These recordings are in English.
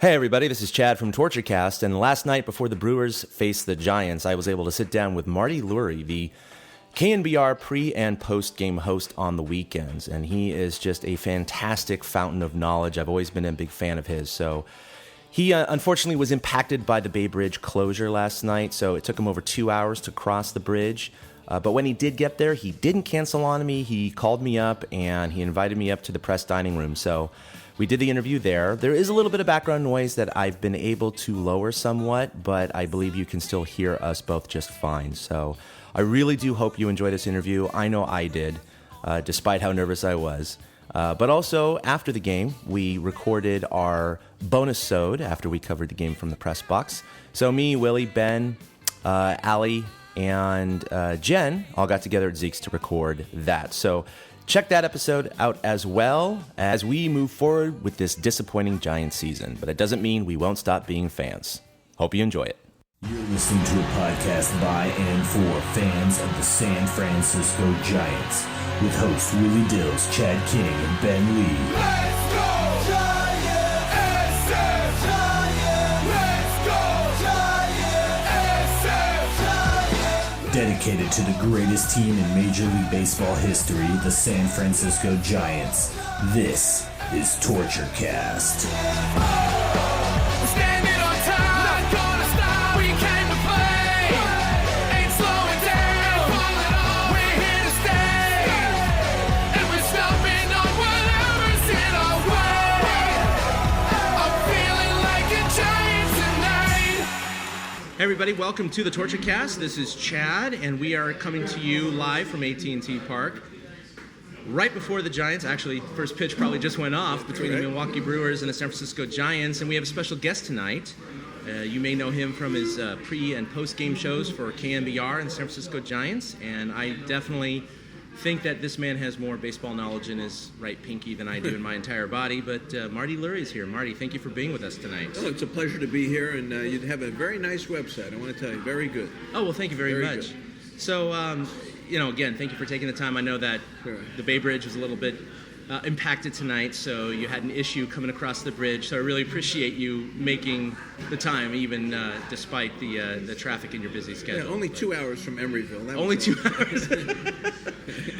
Hey everybody, this is Chad from TortureCast, and last night before the Brewers faced the Giants, I was able to sit down with Marty Lurie, the KNBR pre- and post-game host on the weekends, and he is just a fantastic fountain of knowledge. I've always been a big fan of his, so he unfortunately was impacted by the Bay Bridge closure last night, so it took him over 2 hours to cross the bridge. But when he did get there, he didn't cancel on me. He called me up, and he invited me up to the press dining room, so we did the interview there. There is a little bit of background noise that I've been able to lower somewhat, but I believe you can still hear us both just fine. So I really do hope you enjoy this interview. I know I did, despite how nervous I was. But also, after the game, we recorded our bonus-sode after we covered the game from the press box. So me, Willie, Ben, Allie, and Jen all got together at Zeke's to record that. So check that episode out as well as we move forward with this disappointing Giants season. But it doesn't mean we won't stop being fans. Hope you enjoy it. You're listening to a podcast by and for fans of the San Francisco Giants with hosts Willie Dills, Chad King, and Ben Lee. Let's go Giants! SF Giants! Let's go Giants! SF Giants! Dedicated to the greatest team in Major League Baseball history, the San Francisco Giants. This is TortureCast. We're standing on top, not gonna stop. We came to play, ain't slowing down. We're here to stay, and we're stomping on whatever's in our way. I'm feeling like a Giant tonight. Hey everybody, welcome to the TortureCast. This is Chad, and we are coming to you live from AT&T Park. Right before the Giants, actually, first pitch probably just went off between the Milwaukee Brewers and the San Francisco Giants, and we have a special guest tonight. You may know him from his pre- and post-game shows for KNBR and the San Francisco Giants, and I definitely think that this man has more baseball knowledge in his right pinky than I do in my entire body, but Marty Lurie is here. Marty, thank you for being with us tonight. Oh, it's a pleasure to be here, and you have a very nice website. I want to tell you, very good. Oh, well, thank you very much. Good. So, again, thank you for taking the time. I know that the Bay Bridge was a little bit impacted tonight, so you had an issue coming across the bridge. So I really appreciate you making the time, even despite the traffic in your busy schedule. Yeah, only 2 hours from Emeryville. That Only was 2 hours.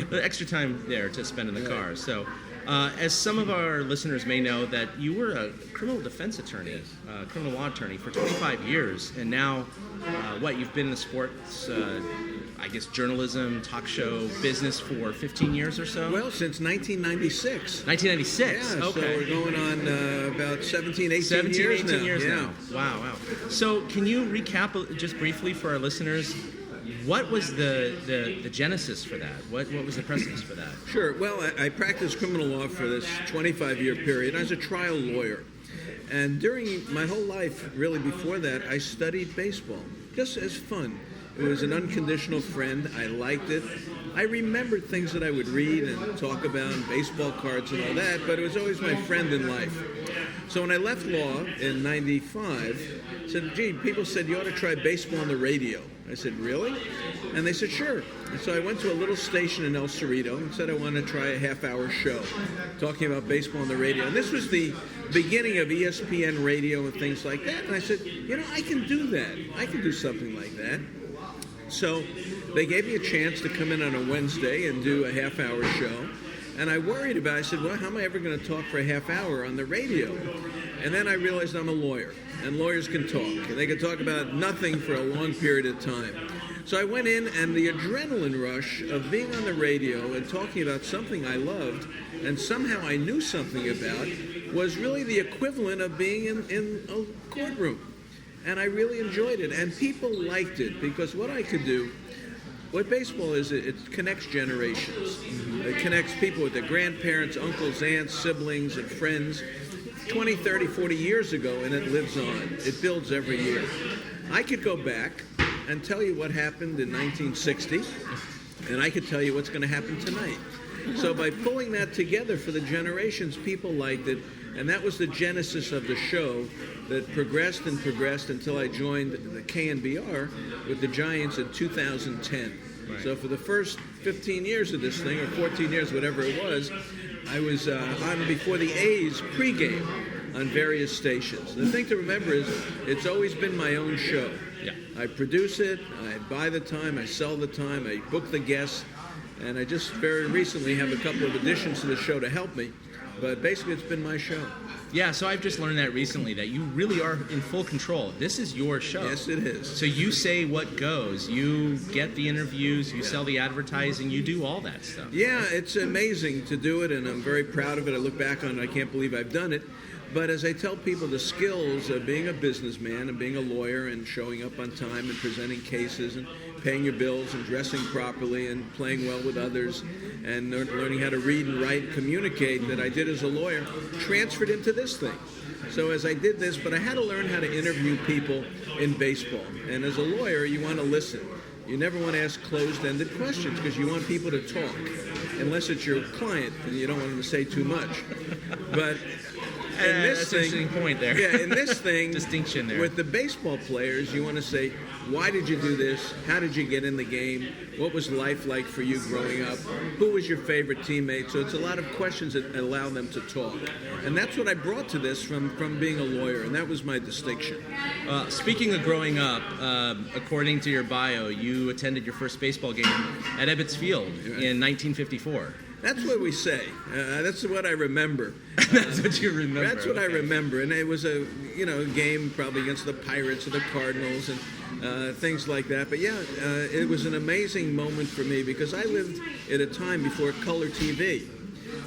The extra time there to spend in the car. So, as some of our listeners may know, that you were a criminal defense attorney, criminal law attorney for 25 years, and now, you've been in the sports, journalism, talk show business for 15 years or so? Well, since 1996. 1996, Yeah, okay. so we're going on about 17, 18 17, years 18 now. years Yeah. now. Wow. So can you recap just briefly for our listeners, what was the genesis for that? What was the precedence for that? Sure. Well, I practiced criminal law for this 25-year period. I was a trial lawyer. And during my whole life, really before that, I studied baseball, just as fun. It was an unconditional friend. I liked it. I remembered things that I would read and talk about, and baseball cards and all that, but it was always my friend in life. So when I left law in 95, I said, gee, people said you ought to try baseball on the radio. I said, really? And they said, sure. And so I went to a little station in El Cerrito and said I wanted to try a half-hour show talking about baseball on the radio. And this was the beginning of ESPN radio and things like that. And I said, I can do that. I can do something like that. So they gave me a chance to come in on a Wednesday and do a half-hour show. And I worried about it. I said, well, how am I ever going to talk for a half hour on the radio? And then I realized I'm a lawyer, and lawyers can talk. And they can talk about nothing for a long period of time. So I went in, and the adrenaline rush of being on the radio and talking about something I loved and somehow I knew something about was really the equivalent of being in a courtroom. And I really enjoyed it. And people liked it because what I could do, what baseball is, it connects generations. It connects people with their grandparents, uncles, aunts, siblings, and friends 20, 30, 40 years ago, and it lives on. It builds every year. I could go back and tell you what happened in 1960, and I could tell you what's going to happen tonight. So by pulling that together for the generations, people liked it, and that was the genesis of the show that progressed and progressed until I joined the KNBR with the Giants in 2010. Right. So for the first 15 years of this thing, or 14 years, whatever it was, I was on before the A's pregame on various stations. The thing to remember is it's always been my own show. Yeah. I produce it, I buy the time, I sell the time, I book the guests, and I just very recently have a couple of additions to the show to help me. But basically, it's been my show. Yeah, so I've just learned that recently, that you really are in full control. This is your show. Yes, it is. So you say what goes. You get the interviews, you sell the advertising, you do all that stuff. Yeah, it's amazing to do it, and I'm very proud of it. I look back on it, I can't believe I've done it. But as I tell people, the skills of being a businessman and being a lawyer and showing up on time and presenting cases and paying your bills and dressing properly and playing well with others and learning how to read and write and communicate that I did as a lawyer transferred into this thing. So as I did this, but I had to learn how to interview people in baseball. And as a lawyer, you want to listen. You never want to ask closed-ended questions because you want people to talk, unless it's your client and you don't want them to say too much. But in this that's thing, an interesting point there. Yeah, in this thing, Distinction there. with the baseball players, you want to say, why did you do this? How did you get in the game? What was life like for you growing up? Who was your favorite teammate? So it's a lot of questions that allow them to talk. And that's what I brought to this from being a lawyer, and that was my distinction. Speaking of growing up, according to your bio, you attended your first baseball game at Ebbets Field in 1954. That's what we say. That's what I remember. That's what you remember. That's what I okay. remember, and it was a game probably against the Pirates or the Cardinals and things like that. But yeah, it was an amazing moment for me because I lived at a time before color TV,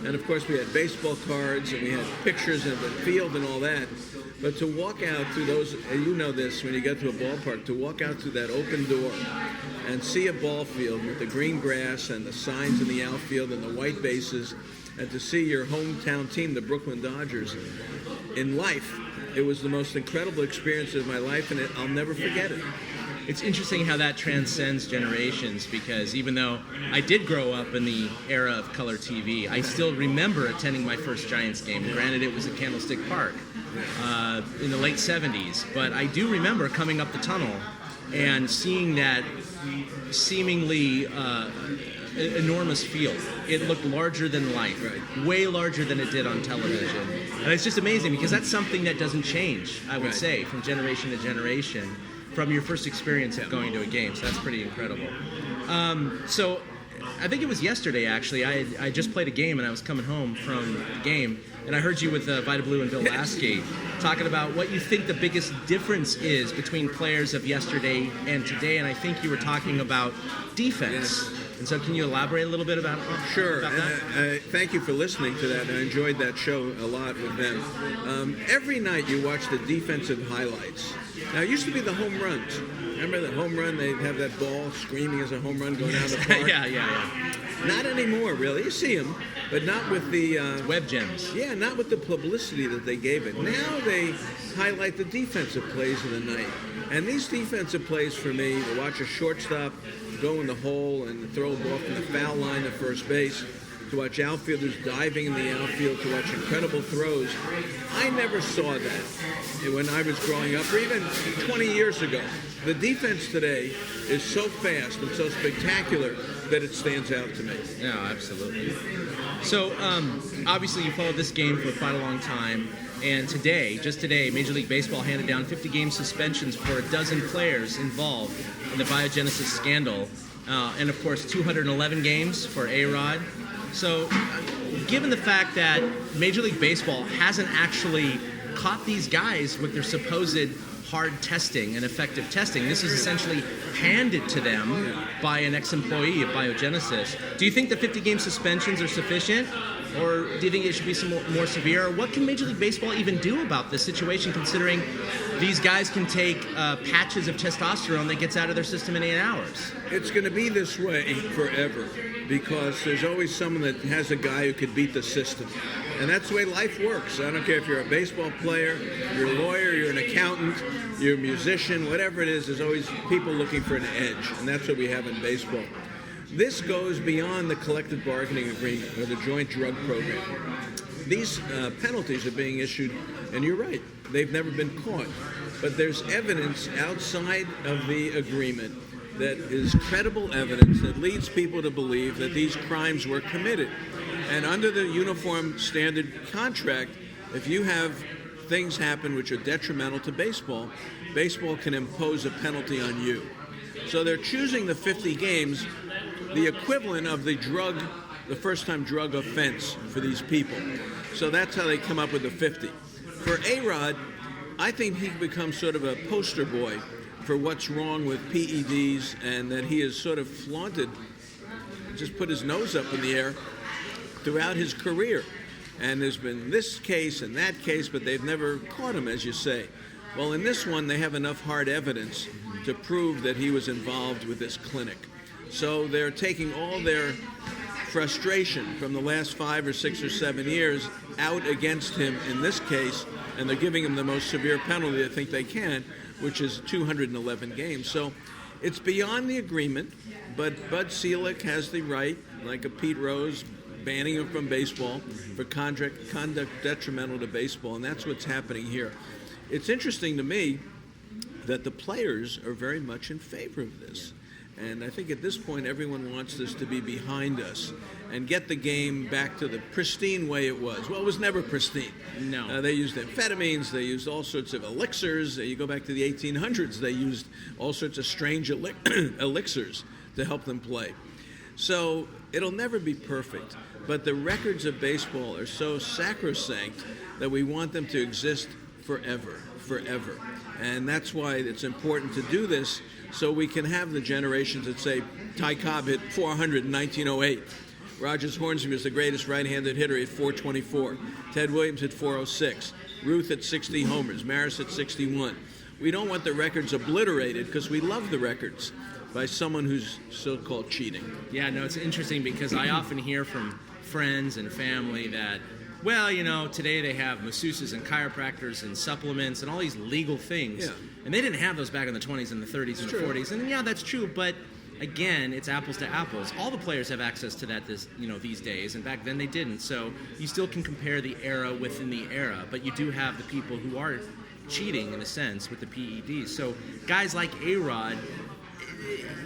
and of course we had baseball cards and we had pictures of the field and all that. But to walk out through those, and you know this when you get to a ballpark, to walk out through that open door and see a ball field with the green grass and the signs in the outfield and the white bases, and to see your hometown team, the Brooklyn Dodgers, in life, it was the most incredible experience of my life, and I'll never forget it. It's interesting how that transcends generations because even though I did grow up in the era of color TV, I still remember attending my first Giants game. Granted, it was at Candlestick Park in the late 70s, but I do remember coming up the tunnel and seeing that seemingly enormous field. It looked larger than life, way larger than it did on television. And it's just amazing because that's something that doesn't change, I would say, from generation to generation. From your first experience of going to a game, so that's pretty incredible. So I think it was yesterday, actually. I just played a game, and I was coming home from the game, and I heard you with Vida Blue and Bill Lasky talking about what you think the biggest difference is between players of yesterday and today, and I think you were talking about defense. And so can you elaborate a little bit about Sure. about that? Thank you for listening to that. I enjoyed that show a lot with them. Every night you watch the defensive highlights. Now, it used to be the home runs. Remember the home run? They'd have that ball screaming as a home run going down the park. yeah. Not anymore, really. You see them, but not with the... Web gems. Yeah, not with the publicity that they gave it. Now they highlight the defensive plays of the night. And these defensive plays for me, to watch a shortstop go in the hole and throw a ball from the foul line to first base, to watch outfielders diving in the outfield, to watch incredible throws. I never saw that when I was growing up, or even 20 years ago. The defense today is so fast and so spectacular that it stands out to me. Yeah, absolutely. So, obviously you followed this game for quite a long time, and just today, Major League Baseball handed down 50-game suspensions for a dozen players involved in the biogenesis scandal, and of course 211 games for A-Rod. So, given the fact that Major League Baseball hasn't actually caught these guys with their supposed hard testing and effective testing, this is essentially handed to them by an ex-employee of Biogenesis. Do you think the 50-game suspensions are sufficient? Or do you think it should be some more severe? Or what can Major League Baseball even do about this situation, considering these guys can take patches of testosterone that gets out of their system in 8 hours? It's going to be this way forever because there's always someone that has a guy who could beat the system. And that's the way life works. I don't care if you're a baseball player, you're a lawyer, you're an accountant, you're a musician, whatever it is, there's always people looking for an edge. And that's what we have in baseball. This goes beyond the collective bargaining agreement or the joint drug program. These penalties are being issued, and you're right, they've never been caught. But there's evidence outside of the agreement that is credible evidence that leads people to believe that these crimes were committed. And under the Uniform Standard Contract, if you have things happen which are detrimental to baseball, baseball can impose a penalty on you. So they're choosing the 50 games, the equivalent of the first-time drug offense for these people. So that's how they come up with the 50. For A-Rod, I think he becomes sort of a poster boy for what's wrong with PEDs, and that he has sort of flaunted, just put his nose up in the air throughout his career. And there's been this case and that case, but they've never caught him, as you say. Well, in this one, they have enough hard evidence to prove that he was involved with this clinic. So they're taking all their frustration from the last 5 or 6 or 7 years out against him in this case, and they're giving him the most severe penalty I think they can, which is 211 games. So it's beyond the agreement, but Bud Selig has the right, like a Pete Rose, banning him from baseball for conduct detrimental to baseball, and that's what's happening here. It's interesting to me that the players are very much in favor of this. And I think at this point, everyone wants this to be behind us and get the game back to the pristine way it was. Well, it was never pristine. No. They used amphetamines. They used all sorts of elixirs. You go back to the 1800s, they used all sorts of strange elixirs to help them play. So it'll never be perfect. But the records of baseball are so sacrosanct that we want them to exist forever. And that's why it's important to do this, so we can have the generations that say Ty Cobb hit 400 in 1908. Rogers Hornsby was the greatest right-handed hitter at 424. Ted Williams hit 406. Ruth at 60 homers. Maris at 61. We don't want the records obliterated because we love the records by someone who's so-called cheating. Yeah, no, it's interesting because I often hear from friends and family that, well, you know, today they have masseuses and chiropractors and supplements and all these legal things. Yeah. And they didn't have those back in the 20s and the 30s and the 40s. And yeah, that's true, but again, it's apples to apples. All the players have access to that these days, and back then they didn't. So you still can compare the era within the era, but you do have the people who are cheating in a sense with the PEDs. So guys like A-Rod,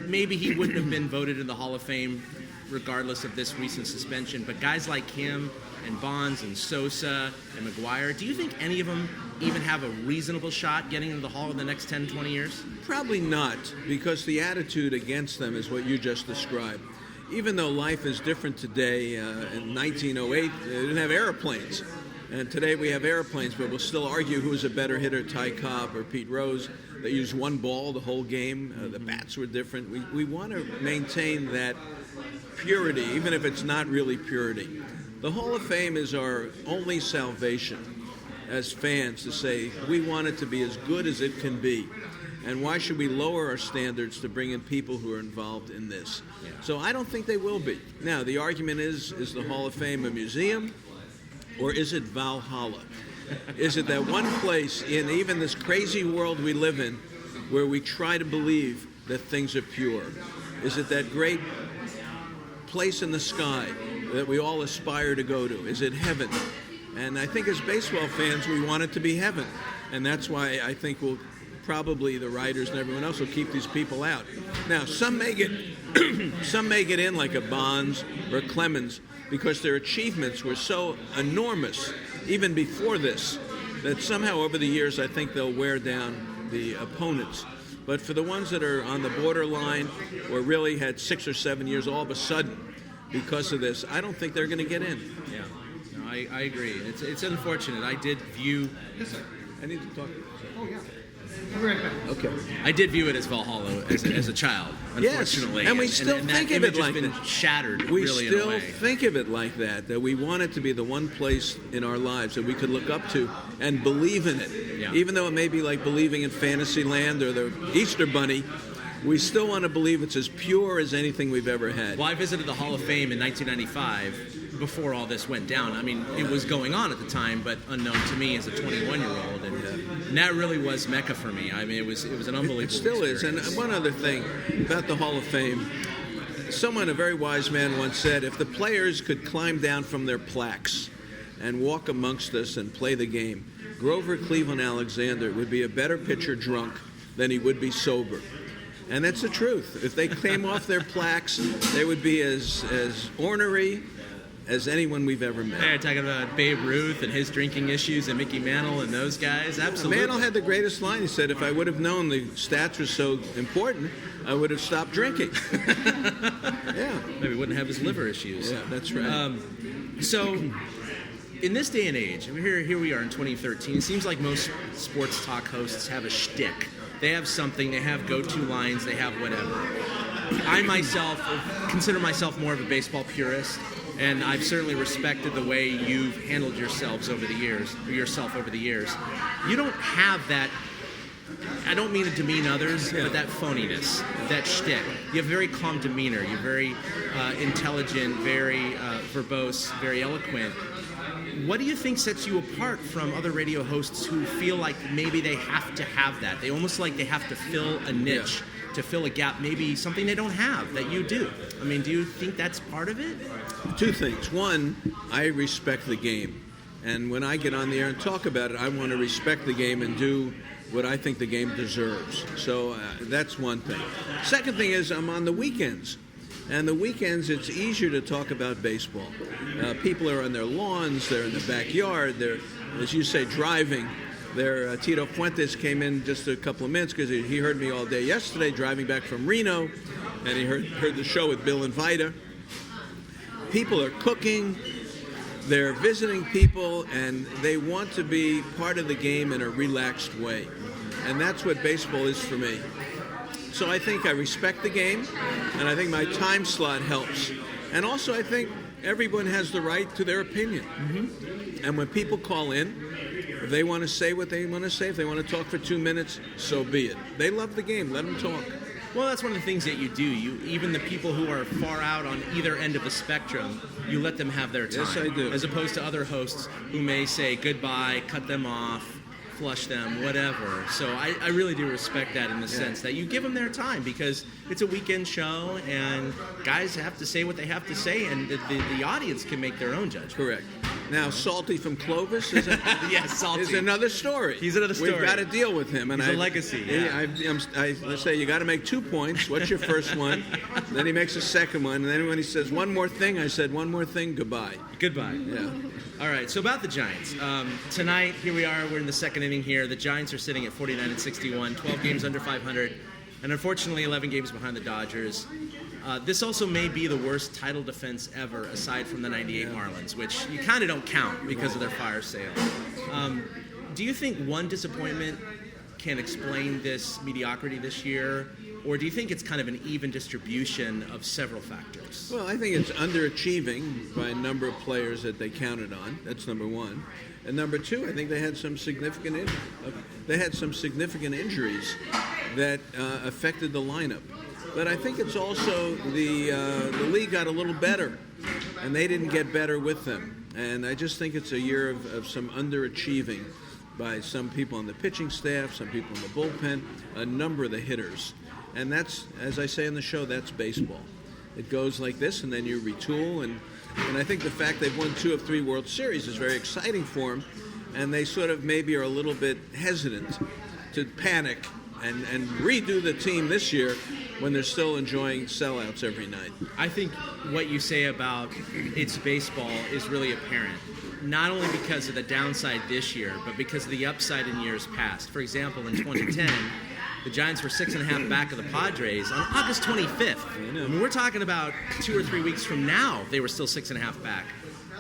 maybe he wouldn't have been voted in the Hall of Fame regardless of this recent suspension, but guys like him and Bonds and Sosa and McGuire, do you think any of them even have a reasonable shot getting into the Hall in the next 10, 20 years? Probably not, because the attitude against them is what you just described. Even though life is different today, in 1908, they didn't have airplanes. And today we have airplanes, but we'll still argue who's a better hitter, Ty Cobb or Pete Rose. They used one ball the whole game. The bats were different. We want to maintain that purity, even if it's not really purity. The Hall of Fame is our only salvation as fans, to say we want it to be as good as it can be. And why should we lower our standards to bring in people who are involved in this? Yeah. So I don't think they will be. Now, the argument is the Hall of Fame a museum, or is it Valhalla? Is it that one place in even this crazy world we live in where we try to believe that things are pure? Is it that great place in the sky that we all aspire to go to? Is it heaven? And I think as baseball fans, we want it to be heaven. And that's why I think probably the writers and everyone else will keep these people out. Now, some may get in like a Bonds or a Clemens because their achievements were so enormous, even before this, that somehow over the years I think they'll wear down the opponents. But for the ones that are on the borderline or really had 6 or 7 years all of a sudden because of this, I don't think they're going to get in. Yeah, no, I agree. It's unfortunate. I did view... I need to talk. Oh, yeah. I'll be right back. Okay. I did view it as Valhalla as a child, unfortunately. Yes, and we still think of it like that. that. Shattered, we really, still in a way. think of it like that we want it to be the one place in our lives that we could look up to and believe in it. Yeah. Even though it may be like believing in Fantasyland or the Easter Bunny, we still want to believe it's as pure as anything we've ever had. Well, I visited the Hall of Fame in 1995 before all this went down. I mean, it was going on at the time, but unknown to me as a 21-year-old. And that really was Mecca for me. I mean, it was an unbelievable It still experience. is. And one other thing about the Hall of Fame, someone, a very wise man, once said, if the players could climb down from their plaques and walk amongst us and play the game, Grover Cleveland Alexander would be a better pitcher drunk than he would be sober. And that's the truth. If they came off their plaques, they would be as ornery as anyone we've ever met. They're talking about Babe Ruth and his drinking issues and Mickey Mantle and those guys. Absolutely. Mantle had the greatest line. He said, if I would have known the stats were so important, I would have stopped drinking. Yeah. Maybe wouldn't have his liver issues. Yeah, that's right. So, in this day and age, here we are in 2013, it seems like most sports talk hosts have a shtick. They have something, they have go-to lines, they have whatever. I myself consider myself more of a baseball purist, and I've certainly respected the way you've handled yourself over the years. You don't have that, I don't mean to demean others, but that phoniness, that shtick. You have very calm demeanor. You're very intelligent, very verbose, very eloquent. What do you think sets you apart from other radio hosts who feel like maybe they have to have that? They almost like they have to fill a niche, to fill a gap, maybe something they don't have that you do. I mean, do you think that's part of it? Two things. One, I respect the game. And when I get on the air and talk about it, I want to respect the game and do what I think the game deserves. So that's one thing. Second thing is I'm on the weekends. And the weekends, it's easier to talk about baseball. People are on their lawns, they're in the backyard, they're, as you say, driving. Tito Fuentes came in just a couple of minutes because he heard me all day yesterday driving back from Reno, and he heard the show with Bill and Vida. People are cooking, they're visiting people, and they want to be part of the game in a relaxed way. And that's what baseball is for me. So I think I respect the game, and I think my time slot helps. And also I think everyone has the right to their opinion. Mm-hmm. And when people call in, if they want to say what they want to say, if they want to talk for 2 minutes, so be it. They love the game. Let them talk. Well, that's one of the things that you do. Even the people who are far out on either end of the spectrum, you let them have their time. Yes, I do. As opposed to other hosts who may say goodbye, cut them off, flush them, whatever. So I really do respect that in the sense that you give them their time because it's a weekend show and guys have to say what they have to say and the audience can make their own judgment. Correct. Now, Salty from Clovis is Salty. is another story. He's another story. We've got to deal with him. And He's a legacy. Yeah. I say, you got to make 2 points. What's your first one? Then he makes a second one. And then when he says one more thing, I said, one more thing, goodbye. Goodbye. Yeah. All right, so about the Giants. Tonight, here we are. We're in the second inning here. The Giants are sitting at 49-61, 12 games under 500, and unfortunately 11 games behind the Dodgers. This also may be the worst title defense ever, aside from the 98 Marlins, which you kind of don't count because of their fire sale. Do you think one disappointment can explain this mediocrity this year, or do you think it's kind of an even distribution of several factors? Well, I think it's underachieving by a number of players that they counted on. That's number one. And number two, I think they had some significant injuries that affected the lineup. But I think it's also the league got a little better, and they didn't get better with them. And I just think it's a year of some underachieving by some people on the pitching staff, some people in the bullpen, a number of the hitters. And that's, as I say in the show, that's baseball. It goes like this, and then you retool. And I think the fact they've won 2 of 3 World Series is very exciting for them. And they sort of maybe are a little bit hesitant to panic and redo the team this year when they're still enjoying sellouts every night. I think what you say about it's baseball is really apparent, not only because of the downside this year, but because of the upside in years past. For example, in 2010, the Giants were 6.5 back of the Padres on August 25th. I mean, we're talking about 2 or 3 weeks from now, they were still 6.5 back.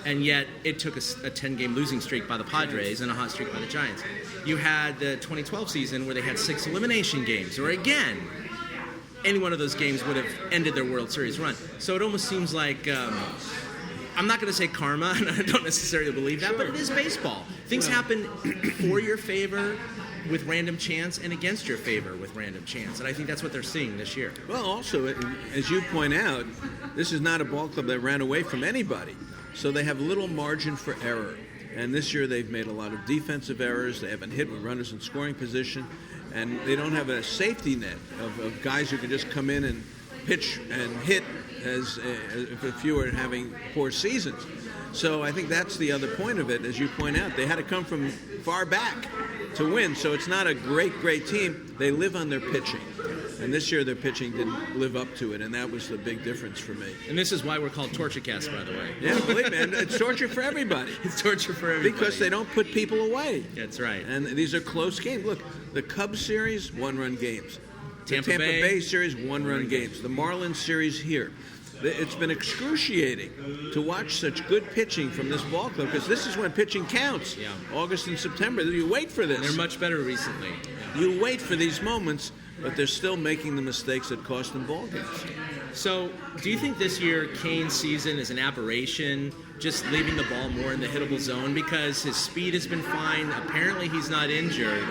And yet, it took a 10-game losing streak by the Padres and a hot streak by the Giants. You had the 2012 season where they had 6 elimination games, or again, any one of those games would have ended their World Series run. So it almost seems like, I'm not going to say karma, and I don't necessarily believe that, but it is baseball. Things happen for your favor with random chance and against your favor with random chance. And I think that's what they're seeing this year. Well, also, as you point out, this is not a ball club that ran away from anybody. So they have little margin for error. And this year they've made a lot of defensive errors. They haven't hit with runners in scoring position. And they don't have a safety net of guys who can just come in and pitch and hit if you were having poor seasons. So I think that's the other point of it. As you point out, they had to come from far back to win. So it's not a great team. They live on their pitching. And this year their pitching didn't live up to it, and that was the big difference for me. And this is why we're called Torture Cast, by the way. Yeah, believe me, and it's torture for everybody. It's torture for everybody. Because they don't put people away. That's right. And these are close games. Look, the Cubs series, one-run games. Tampa the Tampa Bay. Bay series, one-run games. The Marlins series here. It's been excruciating to watch such good pitching from this ball club, because this is when pitching counts. Yeah. August and September. You wait for this. They're much better recently. You wait for these moments, but they're still making the mistakes that cost them ball games. So, do you think this year Kane's season is an aberration, just leaving the ball more in the hittable zone? Because his speed has been fine. Apparently, he's not injured.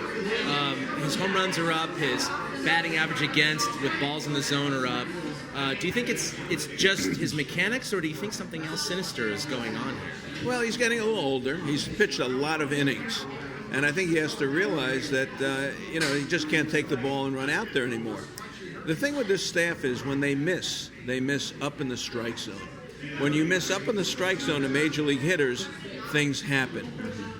His home runs are up. His batting average against with balls in the zone are up. Do you think it's just his mechanics, or do you think something else sinister is going on here? Well, he's getting a little older. He's pitched a lot of innings. And I think he has to realize that, he just can't take the ball and run out there anymore. The thing with this staff is when they miss up in the strike zone. When you miss up in the strike zone to major league hitters, things happen.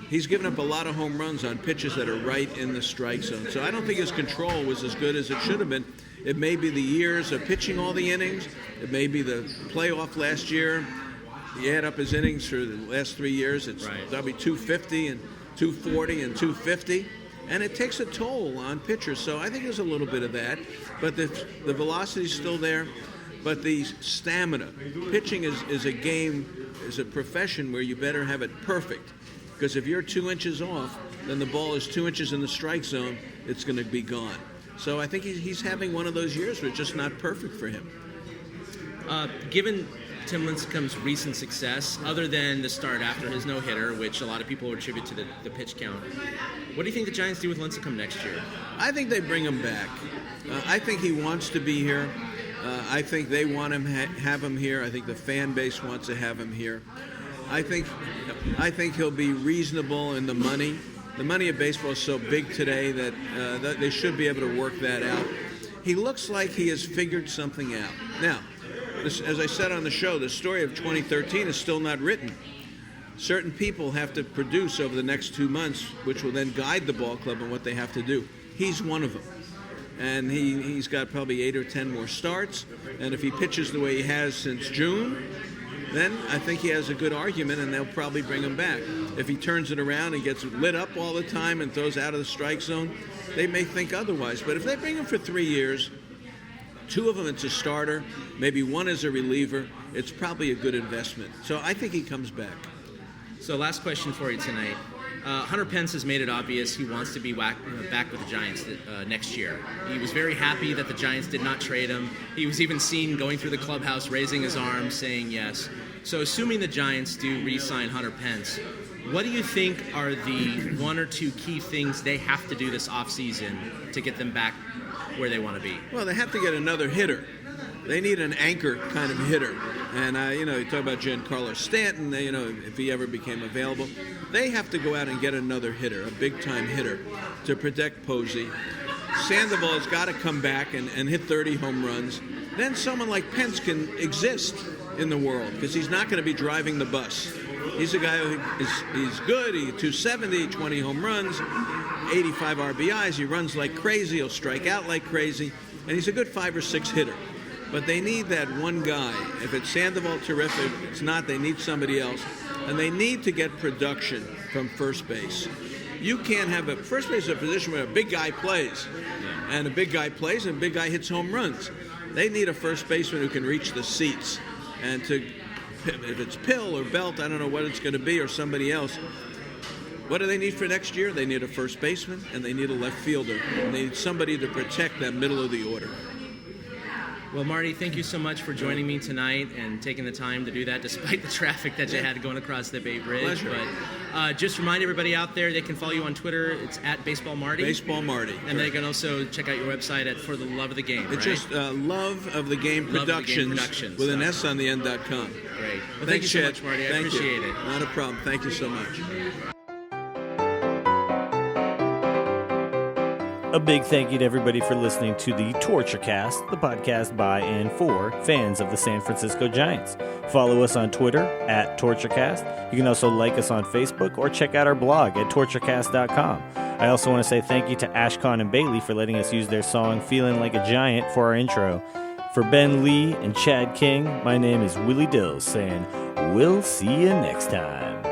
He's given up a lot of home runs on pitches that are right in the strike zone. So I don't think his control was as good as it should have been. It may be the years of pitching all the innings. It may be the playoff last year. He add up his innings for the last 3 years. That'll be 250 and 240 and 250. And it takes a toll on pitchers. So I think there's a little bit of that. But the velocity's still there. But the stamina. Pitching is a game, is a profession where you better have it perfect. Because if you're 2 inches off, then the ball is 2 inches in the strike zone, it's going to be gone. So I think he's having one of those years where it's just not perfect for him. Given Tim Lincecum's recent success, other than the start after his no-hitter, which a lot of people attribute to the pitch count, what do you think the Giants do with Lincecum next year? I think they bring him back. I think he wants to be here. I think they want him have him here. I think the fan base wants to have him here. I think he'll be reasonable in the money. The money of baseball is so big today that they should be able to work that out. He looks like he has figured something out. Now, as I said on the show, the story of 2013 is still not written. Certain people have to produce over the next 2 months, which will then guide the ball club on what they have to do. He's one of them. And he's got probably 8 or 10 more starts. And if he pitches the way he has since June, then I think he has a good argument, and they'll probably bring him back. If he turns it around and gets lit up all the time and throws out of the strike zone, they may think otherwise. But if they bring him for 3 years, 2 of them it's a starter, maybe 1 is a reliever, it's probably a good investment. So I think he comes back. So last question for you tonight. Hunter Pence has made it obvious he wants to be back with the Giants next year. He was very happy that the Giants did not trade him. He was even seen going through the clubhouse, raising his arms, saying yes. So assuming the Giants do re-sign Hunter Pence, what do you think are the 1 or 2 key things they have to do this offseason to get them back where they want to be? Well, they have to get another hitter. They need an anchor kind of hitter. And, you talk about Giancarlo Stanton, if he ever became available. They have to go out and get another hitter, a big-time hitter, to protect Posey. Sandoval has got to come back and hit 30 home runs. Then someone like Pence can exist in the world, because he's not going to be driving the bus. He's a guy he's good. He's 270, 20 home runs, 85 RBIs. He runs like crazy. He'll strike out like crazy. And he's a good 5 or 6 hitter. But they need that one guy. If it's Sandoval, terrific. If it's not, they need somebody else. And they need to get production from first base. You can't have first base is a position where a big guy plays. And a big guy plays and a big guy hits home runs. They need a first baseman who can reach the seats. And if it's Pill or Belt, I don't know what it's going to be, or somebody else. What do they need for next year? They need a first baseman and they need a left fielder. And they need somebody to protect that middle of the order. Well, Marty, thank you so much for joining me tonight and taking the time to do that despite the traffic that you had going across the Bay Bridge. Pleasure. But just remind everybody out there, they can follow you on Twitter. It's at Baseball Marty. Baseball Marty. And they can also check out your website at For the Love of the Game, It's right? just Love of the Game Productions with an S on the end.com. Great. Well, Thanks, thank you so Chad. much, Marty. I Thank appreciate you. it. Not a problem. Thank you so much. A big thank you to everybody for listening to the TortureCast, the podcast by and for fans of the San Francisco Giants. Follow us on Twitter at TortureCast. You can also like us on Facebook or check out our blog at torturecast.com. I also want to say thank you to Ashcon and Bailey for letting us use their song Feeling Like a Giant for our intro. For Ben Lee and Chad King, my name is Willie Dills saying, we'll see you next time.